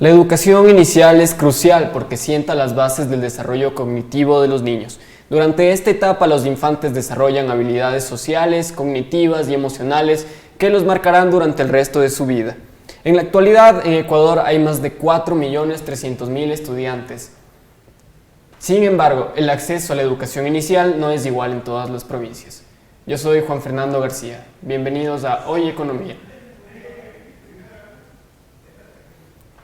La educación inicial es crucial porque sienta las bases del desarrollo cognitivo de los niños. Durante esta etapa los infantes desarrollan habilidades sociales, cognitivas y emocionales que los marcarán durante el resto de su vida. En la actualidad en Ecuador hay más de 4.300.000 estudiantes. Sin embargo, el acceso a la educación inicial no es igual en todas las provincias. Yo soy Juan Fernando García. Bienvenidos a Hoy Economía.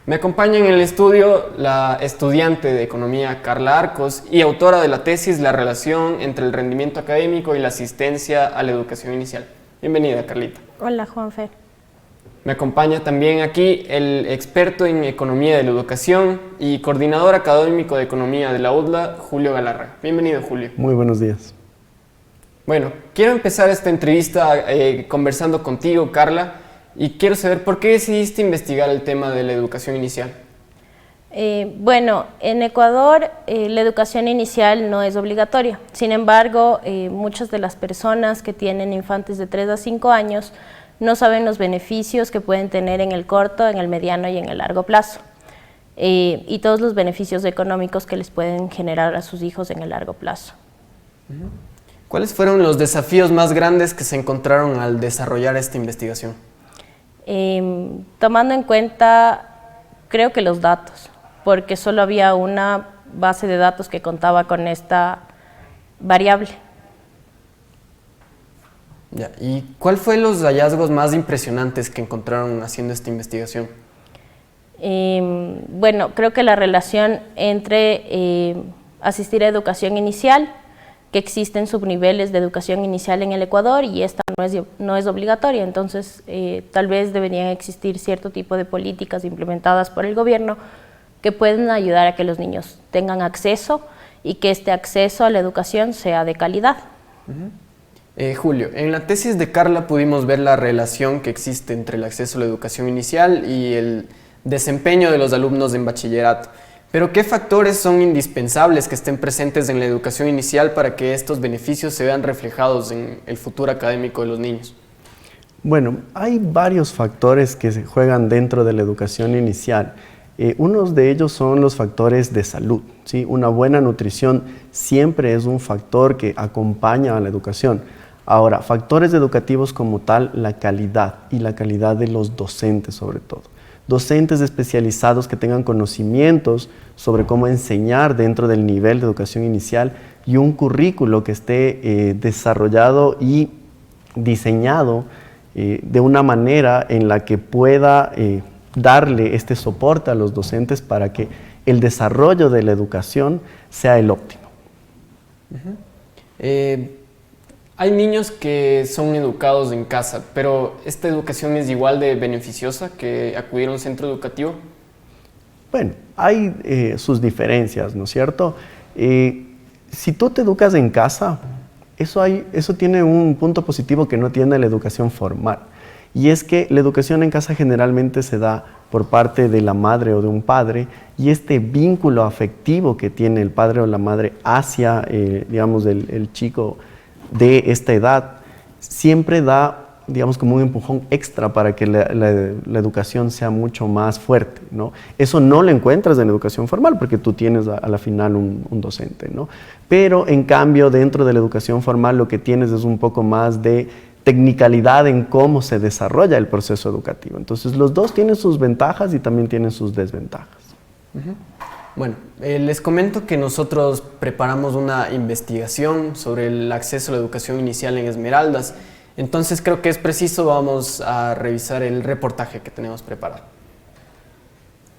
Me acompaña en el estudio la estudiante de Economía Carla Arcos y autora de la tesis La relación entre el rendimiento académico y la asistencia a la educación inicial. Bienvenida, Carlita. Hola, Juanfer. Me acompaña también aquí el experto en Economía de la Educación y coordinador académico de Economía de la UDLA, Julio Galarraga. Bienvenido, Julio. Muy buenos días. Bueno, quiero empezar esta entrevista conversando contigo, Carla, y quiero saber por qué decidiste investigar el tema de la educación inicial. Bueno, en Ecuador la educación inicial no es obligatoria. Sin embargo, muchas de las personas que tienen infantes de 3 a 5 años no saben los beneficios que pueden tener en el corto, en el mediano y en el largo plazo. Y todos los beneficios económicos que les pueden generar a sus hijos en el largo plazo. ¿Cuáles fueron los desafíos más grandes que se encontraron al desarrollar esta investigación? Tomando en cuenta, creo que los datos, porque solo había una base de datos que contaba con esta variable. Ya, ¿y cuál fue los hallazgos más impresionantes que encontraron haciendo esta investigación? Bueno, creo que la relación entre asistir a educación inicial, que existen subniveles de educación inicial en el Ecuador y esta no es obligatoria, entonces tal vez deberían existir cierto tipo de políticas implementadas por el gobierno que pueden ayudar a que los niños tengan acceso y que este acceso a la educación sea de calidad. Julio, en la tesis de Carla pudimos ver la relación que existe entre el acceso a la educación inicial y el desempeño de los alumnos en bachillerato. Pero ¿qué factores son indispensables que estén presentes en la educación inicial para que estos beneficios se vean reflejados en el futuro académico de los niños? Bueno, hay varios factores que se juegan dentro de la educación inicial. Unos de ellos son los factores de salud, ¿sí? Una buena nutrición siempre es un factor que acompaña a la educación. Ahora, factores educativos como tal, la calidad y la calidad de los docentes sobre todo. Docentes especializados que tengan conocimientos sobre cómo enseñar dentro del nivel de educación inicial y un currículo que esté desarrollado y diseñado de una manera en la que pueda darle este soporte a los docentes para que el desarrollo de la educación sea el óptimo. Hay niños que son educados en casa, pero ¿esta educación es igual de beneficiosa que acudir a un centro educativo? Bueno, hay sus diferencias, ¿no es cierto? Si tú te educas en casa, eso tiene un punto positivo que no tiene la educación formal. Y es que la educación en casa generalmente se da por parte de la madre o de un padre, y este vínculo afectivo que tiene el padre o la madre hacia, digamos, el chico de esta edad, siempre da, digamos, como un empujón extra para que la educación sea mucho más fuerte, ¿no? Eso no lo encuentras en la educación formal porque tú tienes a la final un docente, ¿no? Pero en cambio dentro de la educación formal lo que tienes es un poco más de tecnicalidad en cómo se desarrolla el proceso educativo. Entonces los dos tienen sus ventajas y también tienen sus desventajas. Bueno, les comento que nosotros preparamos una investigación sobre el acceso a la educación inicial en Esmeraldas. Entonces creo que es preciso, vamos a revisar el reportaje que tenemos preparado.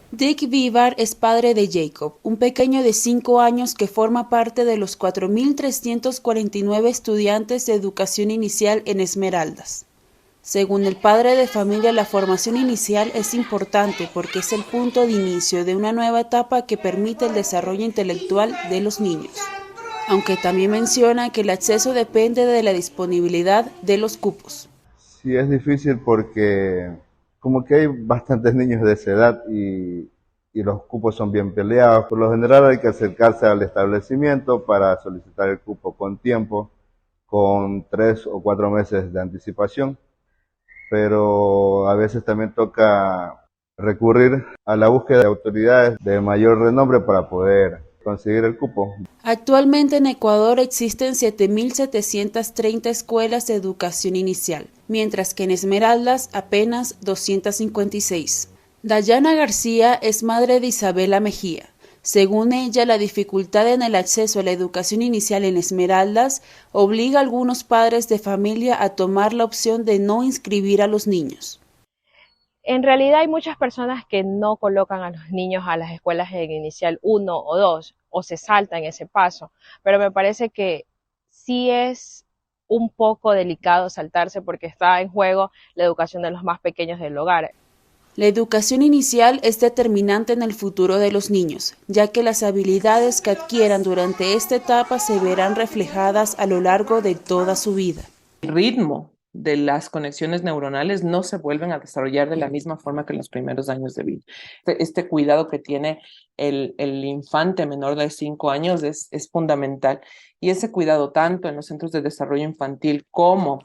Dick Vivar es padre de Jacob, un pequeño de 5 años que forma parte de los 4.349 estudiantes de educación inicial en Esmeraldas. Según el padre de familia, la formación inicial es importante porque es el punto de inicio de una nueva etapa que permite el desarrollo intelectual de los niños. Aunque también menciona que el acceso depende de la disponibilidad de los cupos. Sí, es difícil porque como que hay bastantes niños de esa edad y los cupos son bien peleados. Por lo general hay que acercarse al establecimiento para solicitar el cupo con tiempo, con 3 o 4 meses de anticipación. Pero a veces también toca recurrir a la búsqueda de autoridades de mayor renombre para poder conseguir el cupo. Actualmente en Ecuador existen 7.730 escuelas de educación inicial, mientras que en Esmeraldas apenas 256. Dayana García es madre de Isabela Mejía. Según ella, la dificultad en el acceso a la educación inicial en Esmeraldas obliga a algunos padres de familia a tomar la opción de no inscribir a los niños. En realidad hay muchas personas que no colocan a los niños a las escuelas en inicial 1 o 2 o se saltan ese paso, pero me parece que sí es un poco delicado saltarse porque está en juego la educación de los más pequeños del hogar. La educación inicial es determinante en el futuro de los niños, ya que las habilidades que adquieran durante esta etapa se verán reflejadas a lo largo de toda su vida. El ritmo de las conexiones neuronales no se vuelven a desarrollar de la misma forma que en los primeros años de vida. Este cuidado que tiene el infante menor de 5 años es fundamental. Y ese cuidado tanto en los centros de desarrollo infantil como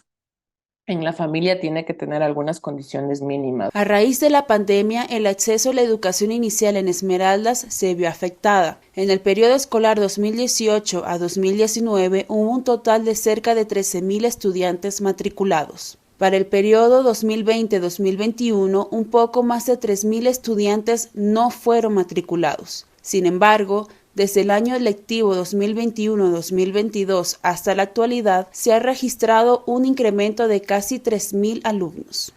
en la familia tiene que tener algunas condiciones mínimas. A raíz de la pandemia, el acceso a la educación inicial en Esmeraldas se vio afectada. En el periodo escolar 2018 a 2019 hubo un total de cerca de 13.000 estudiantes matriculados. Para el periodo 2020-2021, un poco más de 3.000 estudiantes no fueron matriculados. Sin embargo, desde el año lectivo 2021-2022 hasta la actualidad, se ha registrado un incremento de casi 3.000 alumnos.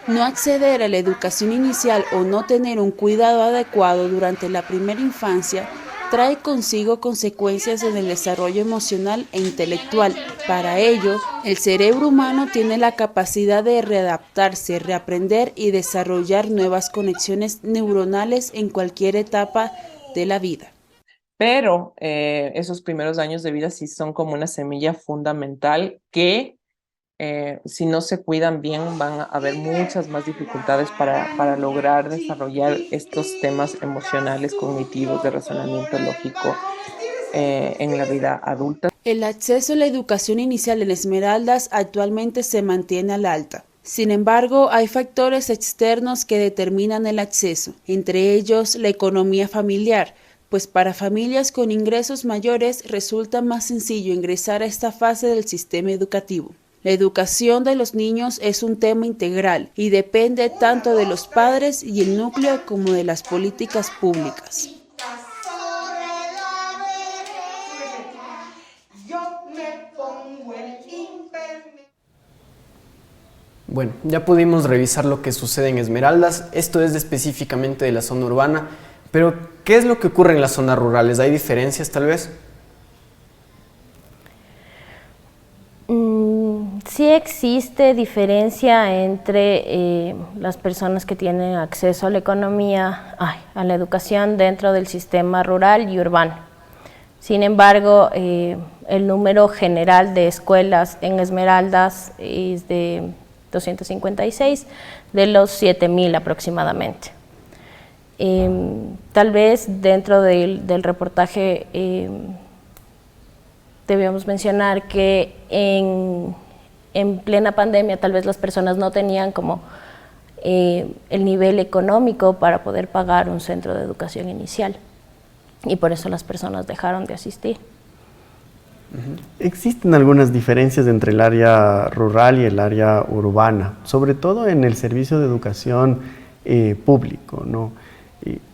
No acceder a la educación inicial o no tener un cuidado adecuado durante la primera infancia trae consigo consecuencias en el desarrollo emocional e intelectual. Para ello, el cerebro humano tiene la capacidad de readaptarse, reaprender y desarrollar nuevas conexiones neuronales en cualquier etapa de la vida. Pero esos primeros años de vida sí son como una semilla fundamental que si no se cuidan bien van a haber muchas más dificultades para lograr desarrollar estos temas emocionales, cognitivos, de razonamiento lógico en la vida adulta. El acceso a la educación inicial en Esmeraldas actualmente se mantiene al alta. Sin embargo, hay factores externos que determinan el acceso, entre ellos la economía familiar, pues para familias con ingresos mayores resulta más sencillo ingresar a esta fase del sistema educativo. La educación de los niños es un tema integral y depende tanto de los padres y el núcleo como de las políticas públicas. Bueno, ya pudimos revisar lo que sucede en Esmeraldas, esto es específicamente de la zona urbana, pero ¿qué es lo que ocurre en las zonas rurales? ¿Hay diferencias tal vez? Sí existe diferencia entre las personas que tienen acceso a la economía, a la educación dentro del sistema rural y urbano. Sin embargo, el número general de escuelas en Esmeraldas es de 256 de los 7.000 aproximadamente. Tal vez dentro del reportaje debíamos mencionar que en plena pandemia tal vez las personas no tenían como el nivel económico para poder pagar un centro de educación inicial y por eso las personas dejaron de asistir. Existen algunas diferencias entre el área rural y el área urbana, sobre todo en el servicio de educación público, ¿no?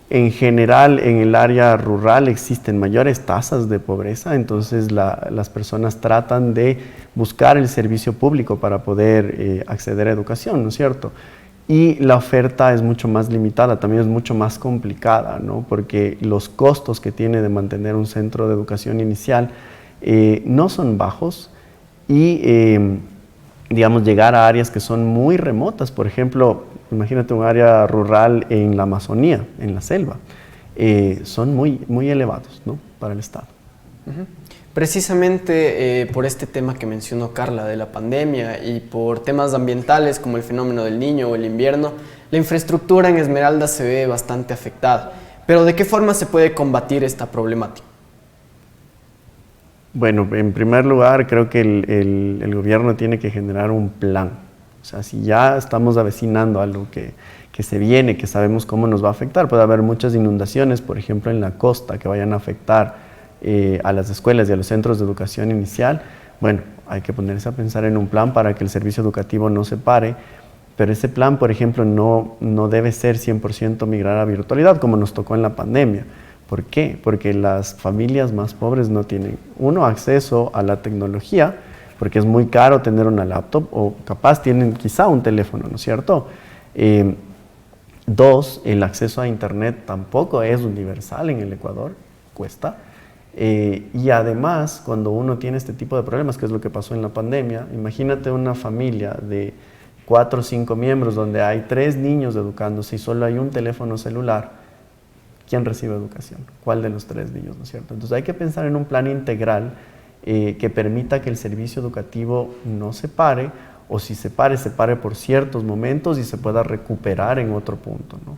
En general, en el área rural existen mayores tasas de pobreza, entonces las personas tratan de buscar el servicio público para poder acceder a educación, ¿no es cierto? Y la oferta es mucho más limitada, también es mucho más complicada, ¿no? Porque los costos que tiene de mantener un centro de educación inicial no son bajos y, digamos, llegar a áreas que son muy remotas, por ejemplo, imagínate un área rural en la Amazonía, en la selva, son muy elevados, ¿no? Para el Estado. Precisamente por este tema que mencionó Carla de la pandemia y por temas ambientales como el fenómeno del Niño o el invierno, la infraestructura en Esmeraldas se ve bastante afectada. Pero ¿de qué forma se puede combatir esta problemática? Bueno, en primer lugar, creo que el gobierno tiene que generar un plan. O sea, si ya estamos avecinando algo que que se viene, que sabemos cómo nos va a afectar. Puede haber muchas inundaciones, por ejemplo, en la costa, que vayan a afectar a las escuelas y a los centros de educación inicial. Bueno, hay que ponerse a pensar en un plan para que el servicio educativo no se pare, pero ese plan, por ejemplo, no debe ser 100% migrar a virtualidad, como nos tocó en la pandemia. ¿Por qué? Porque las familias más pobres no tienen, uno, acceso a la tecnología, porque es muy caro tener una laptop, o capaz tienen quizá un teléfono, ¿no es cierto? Dos, el acceso a internet tampoco es universal en el Ecuador, cuesta. Y además, cuando uno tiene este tipo de problemas, que es lo que pasó en la pandemia, imagínate una familia de 4 o 5 miembros donde hay 3 niños educándose y solo hay un teléfono celular. ¿Quién recibe educación? ¿Cuál de los 3 niños, no es cierto? Entonces hay que pensar en un plan integral que permita que el servicio educativo no se pare, o si se pare por ciertos momentos y se pueda recuperar en otro punto, ¿no?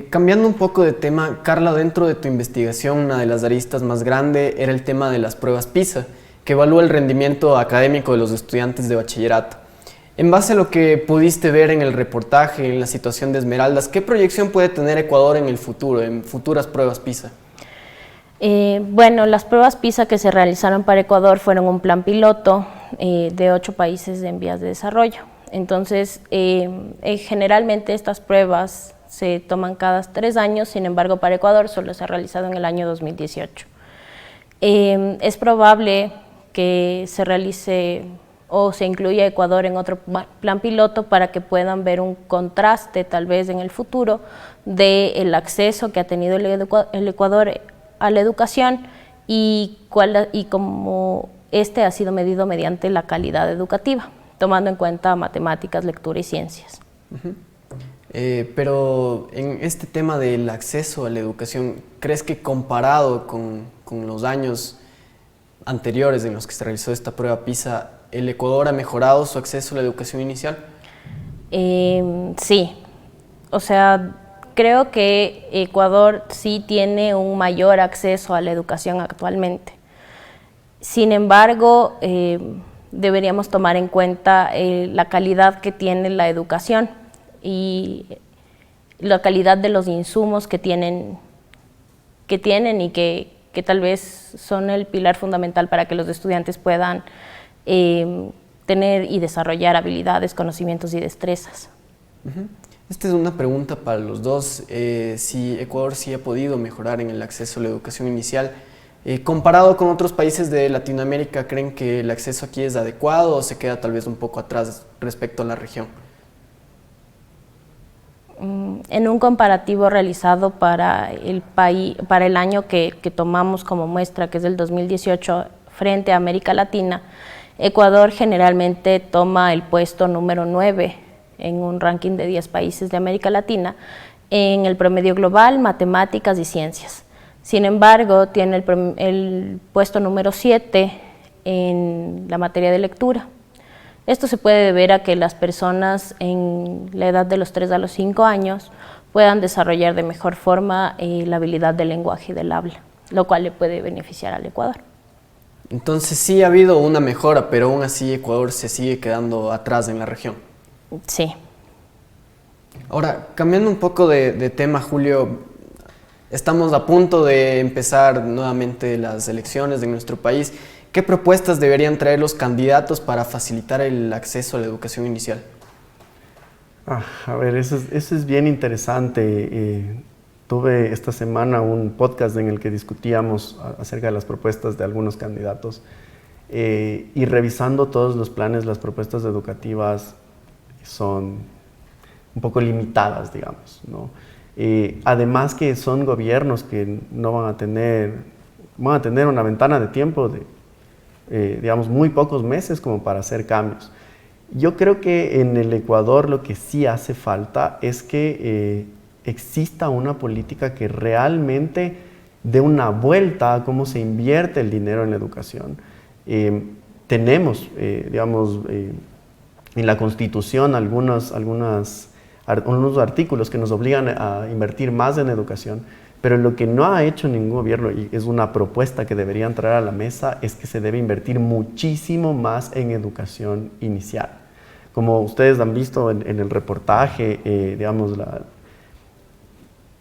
Cambiando un poco de tema, Carla, dentro de tu investigación, una de las aristas más grandes era el tema de las pruebas PISA, que evalúa el rendimiento académico de los estudiantes de bachillerato. En base a lo que pudiste ver en el reportaje, en la situación de Esmeraldas, ¿qué proyección puede tener Ecuador en el futuro, en futuras pruebas PISA? Bueno, las pruebas PISA que se realizaron para Ecuador fueron un plan piloto de 8 países en vías de desarrollo. Entonces, generalmente estas pruebas se toman cada 3 años, sin embargo para Ecuador solo se ha realizado en el año 2018. Es probable que se realice o se incluya a Ecuador en otro plan piloto para que puedan ver un contraste tal vez en el futuro del acceso que ha tenido el Ecuador a la educación y cómo este ha sido medido mediante la calidad educativa, tomando en cuenta matemáticas, lectura y ciencias. Pero en este tema del acceso a la educación, ¿crees que comparado con los años anteriores en los que se realizó esta prueba PISA, el Ecuador ha mejorado su acceso a la educación inicial? Sí, o sea, creo que Ecuador sí tiene un mayor acceso a la educación actualmente. Sin embargo, deberíamos tomar en cuenta la calidad que tiene la educación y la calidad de los insumos que tienen y que tal vez son el pilar fundamental para que los estudiantes puedan tener y desarrollar habilidades, conocimientos y destrezas. Esta es una pregunta para los dos. Si Ecuador sí ha podido mejorar en el acceso a la educación inicial, comparado con otros países de Latinoamérica, ¿creen que el acceso aquí es adecuado o se queda tal vez un poco atrás respecto a la región? En un comparativo realizado para el año que tomamos como muestra, que es el 2018, frente a América Latina, Ecuador generalmente toma el puesto número 9 en un ranking de 10 países de América Latina en el promedio global, matemáticas y ciencias. Sin embargo, tiene el puesto número 7 en la materia de lectura. Esto se puede deber a que las personas en la edad de los 3 a los 5 años puedan desarrollar de mejor forma la habilidad del lenguaje y del habla, lo cual le puede beneficiar al Ecuador. Entonces sí ha habido una mejora, pero aún así Ecuador se sigue quedando atrás en la región. Sí. Ahora, cambiando un poco de tema, Julio, estamos a punto de empezar nuevamente las elecciones de nuestro país. ¿Qué propuestas deberían traer los candidatos para facilitar el acceso a la educación inicial? A ver, eso es bien interesante. Tuve esta semana un podcast en el que discutíamos acerca de las propuestas de algunos candidatos y revisando todos los planes, las propuestas educativas son un poco limitadas, digamos, ¿no? Además que son gobiernos que no van a tener una ventana de tiempo de, digamos, muy pocos meses como para hacer cambios. Yo creo que en el Ecuador lo que sí hace falta es que exista una política que realmente dé una vuelta a cómo se invierte el dinero en la educación. Tenemos, digamos, en la Constitución algunos artículos que nos obligan a invertir más en educación, pero lo que no ha hecho ningún gobierno, y es una propuesta que deberían traer a la mesa, es que se debe invertir muchísimo más en educación inicial. Como ustedes han visto en el reportaje, digamos,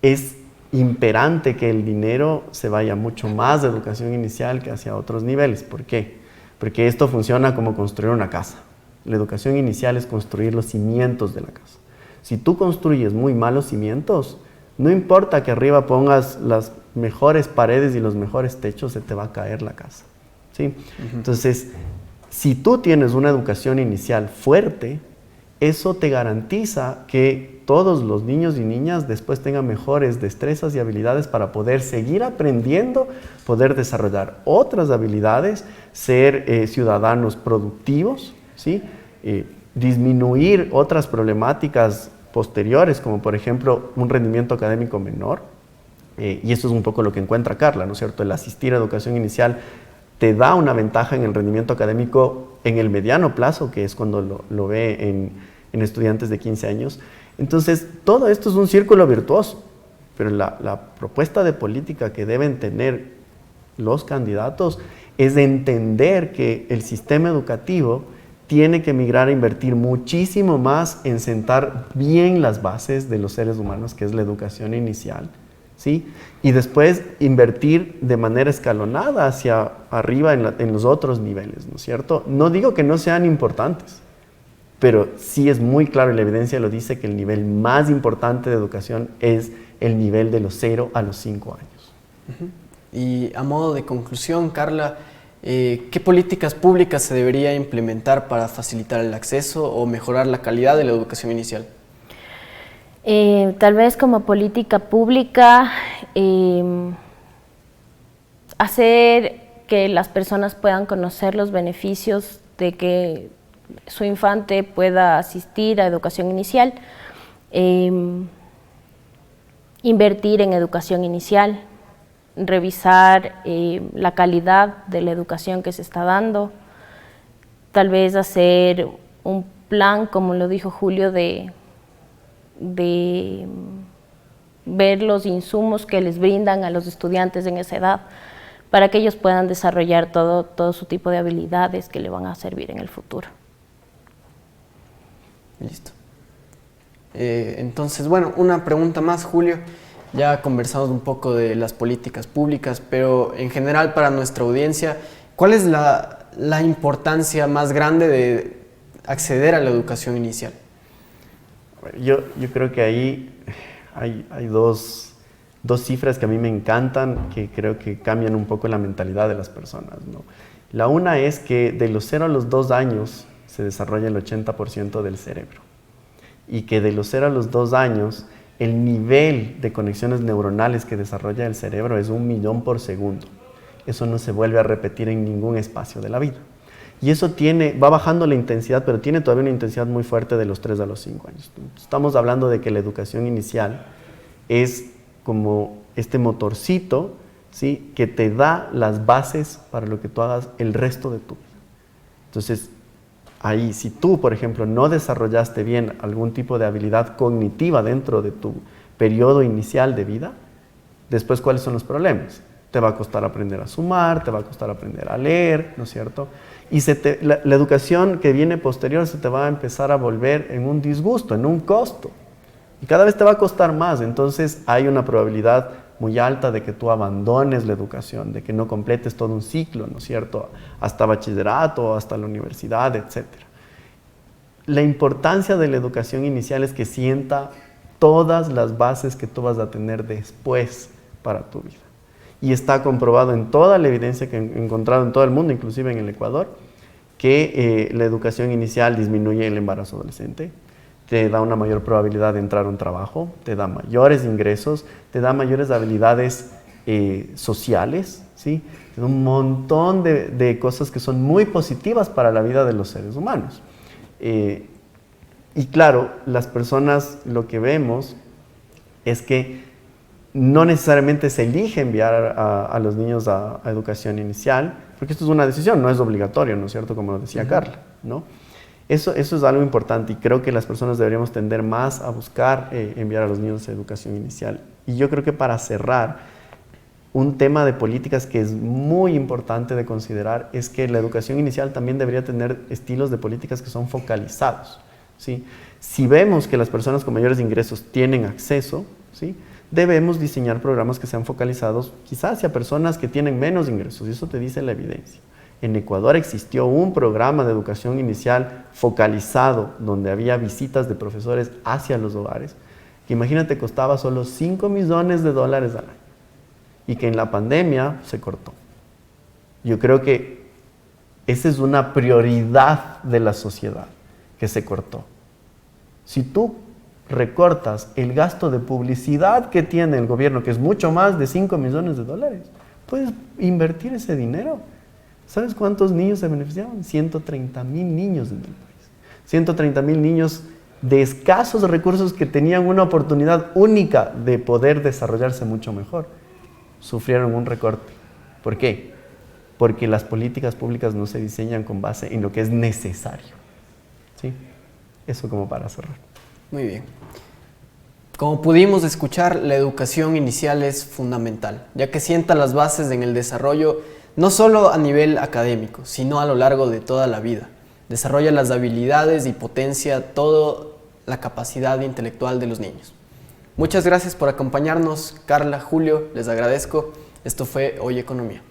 es imperante que el dinero se vaya mucho más de educación inicial que hacia otros niveles. ¿Por qué? Porque esto funciona como construir una casa. La educación inicial es construir los cimientos de la casa. Si tú construyes muy malos cimientos, no importa que arriba pongas las mejores paredes y los mejores techos, se te va a caer la casa, ¿sí? Entonces, si tú tienes una educación inicial fuerte, eso te garantiza que todos los niños y niñas después tengan mejores destrezas y habilidades para poder seguir aprendiendo, poder desarrollar otras habilidades, ser ciudadanos productivos, ¿sí? Disminuir otras problemáticas posteriores, como por ejemplo un rendimiento académico menor, y eso es un poco lo que encuentra Carla, ¿no es cierto? El asistir a educación inicial te da una ventaja en el rendimiento académico en el mediano plazo, que es cuando lo ve en estudiantes de 15 años. Entonces, todo esto es un círculo virtuoso, pero la propuesta de política que deben tener los candidatos es de entender que el sistema educativo tiene que migrar a invertir muchísimo más en sentar bien las bases de los seres humanos, que es la educación inicial, ¿sí? Y después invertir de manera escalonada hacia arriba en los otros niveles, ¿no es cierto? No digo que no sean importantes, pero sí es muy claro, y la evidencia lo dice, que el nivel más importante de educación es el nivel de los 0 a los 5 años. Y a modo de conclusión, Carla, ¿qué políticas públicas se debería implementar para facilitar el acceso o mejorar la calidad de la educación inicial? Tal vez como política pública, hacer que las personas puedan conocer los beneficios de que su infante pueda asistir a educación inicial, invertir en educación inicial, revisar la calidad de la educación que se está dando, tal vez hacer un plan, como lo dijo Julio, de ver los insumos que les brindan a los estudiantes en esa edad, para que ellos puedan desarrollar todo su tipo de habilidades que le van a servir en el futuro. Listo. Entonces, bueno, una pregunta más, Julio. Ya conversamos un poco de las políticas públicas, pero en general para nuestra audiencia, ¿cuál es la importancia más grande de acceder a la educación inicial? Yo creo que ahí hay dos cifras que a mí me encantan, que creo que cambian un poco la mentalidad de las personas, ¿no? La una es que de los 0 a los 2 años se desarrolla el 80% del cerebro, y que de los 0 a los 2 años el nivel de conexiones neuronales que desarrolla el cerebro es 1.000.000 por segundo. Eso no se vuelve a repetir en ningún espacio de la vida. Y eso va bajando la intensidad, pero tiene todavía una intensidad muy fuerte de los 3 a los 5 años. Estamos hablando de que la educación inicial es como este motorcito, ¿sí?, que te da las bases para lo que tú hagas el resto de tu vida. Entonces, ahí, si tú, por ejemplo, no desarrollaste bien algún tipo de habilidad cognitiva dentro de tu periodo inicial de vida, después, ¿cuáles son los problemas? Te va a costar aprender a sumar, te va a costar aprender a leer, ¿no es cierto? Y la educación que viene posterior se te va a empezar a volver en un disgusto, en un costo. Y cada vez te va a costar más. Entonces hay una probabilidad muy alta de que tú abandones la educación, de que no completes todo un ciclo, ¿no es cierto? Hasta bachillerato, hasta la universidad, etc. La importancia de la educación inicial es que sienta todas las bases que tú vas a tener después para tu vida. Y está comprobado en toda la evidencia que he encontrado en todo el mundo, inclusive en el Ecuador, que la educación inicial disminuye el embarazo adolescente, te da una mayor probabilidad de entrar a un trabajo, te da mayores ingresos, te da mayores habilidades sociales, ¿sí? Te da un montón de cosas que son muy positivas para la vida de los seres humanos. Y claro, las personas lo que vemos es que no necesariamente se elige enviar a los niños a educación inicial, porque esto es una decisión, no es obligatorio, ¿no es cierto?, como decía Carla, ¿no? Eso es algo importante, y creo que las personas deberíamos tender más a buscar enviar a los niños a educación inicial. Y yo creo que para cerrar, un tema de políticas que es muy importante de considerar es que la educación inicial también debería tener estilos de políticas que son focalizados, ¿sí? Si vemos que las personas con mayores ingresos tienen acceso, ¿sí?, debemos diseñar programas que sean focalizados quizás hacia personas que tienen menos ingresos, y eso te dice la evidencia. En Ecuador existió un programa de educación inicial focalizado donde había visitas de profesores hacia los hogares, que imagínate costaba solo $5 millones al año y que en la pandemia se cortó. Yo creo que esa es una prioridad de la sociedad, que se cortó. Si tú recortas el gasto de publicidad que tiene el gobierno, que es mucho más de $5 millones, puedes invertir ese dinero. ¿Sabes cuántos niños se beneficiaban? 130,000 niños en el país. 130,000 niños de escasos recursos que tenían una oportunidad única de poder desarrollarse mucho mejor. Sufrieron un recorte. ¿Por qué? Porque las políticas públicas no se diseñan con base en lo que es necesario. ¿Sí? Eso como para cerrar. Muy bien. Como pudimos escuchar, la educación inicial es fundamental, ya que sienta las bases en el desarrollo no solo a nivel académico, sino a lo largo de toda la vida. Desarrolla las habilidades y potencia toda la capacidad intelectual de los niños. Muchas gracias por acompañarnos, Carla, Julio, les agradezco. Esto fue Hoy Economía.